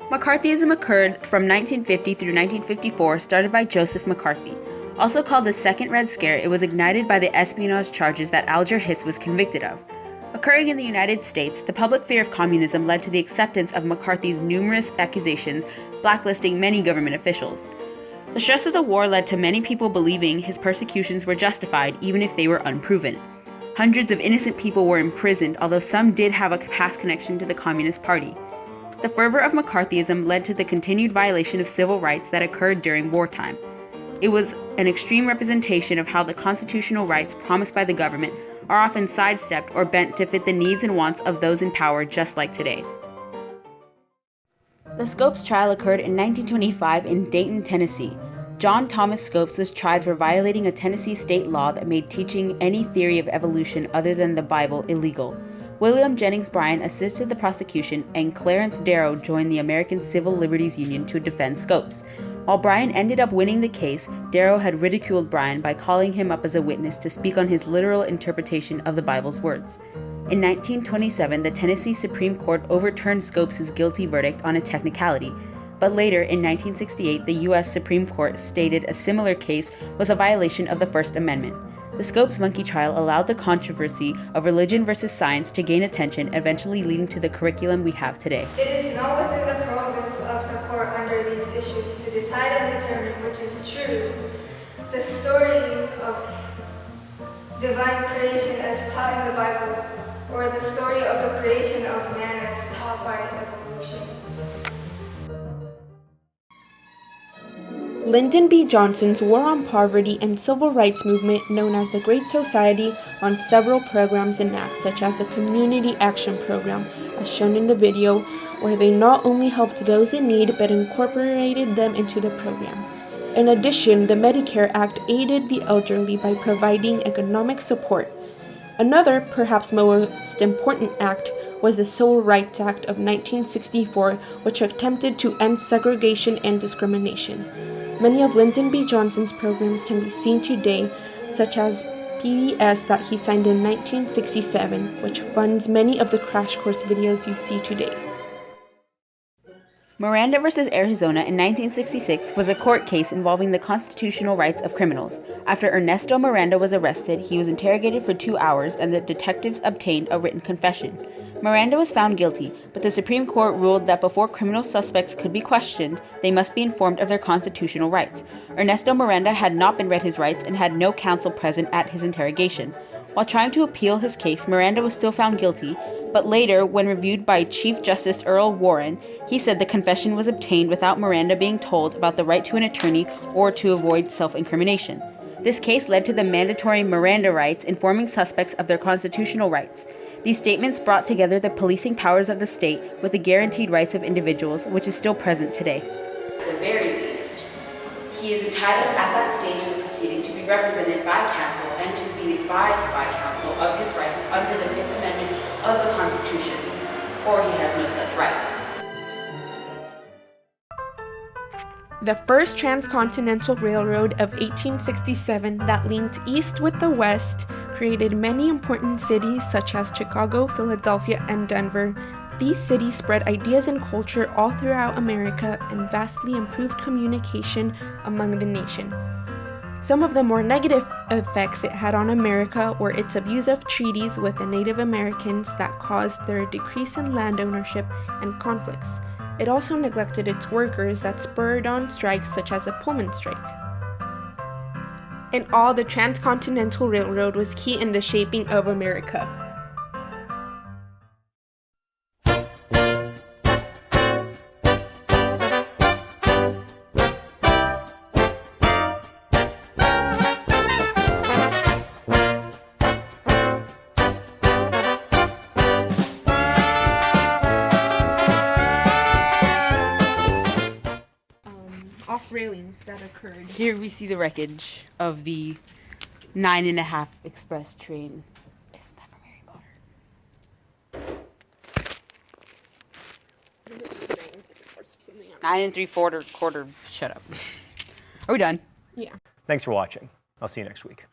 McCarthyism occurred from 1950 through 1954, started by Joseph McCarthy. Also called the Second Red Scare, it was ignited by the espionage charges that Alger Hiss was convicted of. Occurring in the United States, the public fear of communism led to the acceptance of McCarthy's numerous accusations, blacklisting many government officials. The stress of the war led to many people believing his persecutions were justified, even if they were unproven. Hundreds of innocent people were imprisoned, although some did have a past connection to the Communist Party. The fervor of McCarthyism led to the continued violation of civil rights that occurred during wartime. It was an extreme representation of how the constitutional rights promised by the government are often sidestepped or bent to fit the needs and wants of those in power, just like today. The Scopes trial occurred in 1925 in Dayton, Tennessee. John Thomas Scopes was tried for violating a Tennessee state law that made teaching any theory of evolution other than the Bible illegal. William Jennings Bryan assisted the prosecution, and Clarence Darrow joined the American Civil Liberties Union to defend Scopes. While Bryan ended up winning the case, Darrow had ridiculed Bryan by calling him up as a witness to speak on his literal interpretation of the Bible's words. In 1927, the Tennessee Supreme Court overturned Scopes' guilty verdict on a technicality, but later, in 1968, the U.S. Supreme Court stated a similar case was a violation of the First Amendment. The Scopes monkey trial allowed the controversy of religion versus science to gain attention, eventually leading to the curriculum we have today. It is not within the province of the court under these issues to decide and determine which is true. The story of divine creation as taught in the Bible, or the story of the creation of man as taught by evolution. Lyndon B. Johnson's War on Poverty and Civil Rights Movement, known as the Great Society, on several programs and acts such as the Community Action Program, as shown in the video, where they not only helped those in need but incorporated them into the program. In addition, the Medicare Act aided the elderly by providing economic support. Another, perhaps most important act, was the Civil Rights Act of 1964, which attempted to end segregation and discrimination. Many of Lyndon B. Johnson's programs can be seen today, such as PBS that he signed in 1967, which funds many of the crash course videos you see today. Miranda versus Arizona in 1966 was a court case involving the constitutional rights of criminals. After Ernesto Miranda was arrested, he was interrogated for 2 hours and the detectives obtained a written confession. Miranda was found guilty, but the Supreme Court ruled that before criminal suspects could be questioned, they must be informed of their constitutional rights. Ernesto Miranda had not been read his rights and had no counsel present at his interrogation. While trying to appeal his case, Miranda was still found guilty, but later, when reviewed by Chief Justice Earl Warren, he said the confession was obtained without Miranda being told about the right to an attorney or to avoid self-incrimination. This case led to the mandatory Miranda rights, informing suspects of their constitutional rights. These statements brought together the policing powers of the state with the guaranteed rights of individuals, which is still present today. At the very least, he is entitled at that stage of the proceeding to be represented by counsel and to be advised by counsel of his rights under the Fifth Amendment of the Constitution, or he has no such right. The first Transcontinental Railroad of 1867 that linked east with the west created many important cities such as Chicago, Philadelphia, and Denver. These cities spread ideas and culture all throughout America and vastly improved communication among the nation. Some of the more negative effects it had on America were its abuse of treaties with the Native Americans that caused their decrease in land ownership and conflicts. It also neglected its workers that spurred on strikes such as a Pullman strike. In all, the Transcontinental Railroad was key in the shaping of America. Railings that occurred. Here we see the wreckage of the 9.5 express train. Isn't that from Harry Potter? 9 3/4 quarter. Shut up. Are we done? Yeah. Thanks for watching. I'll see you next week.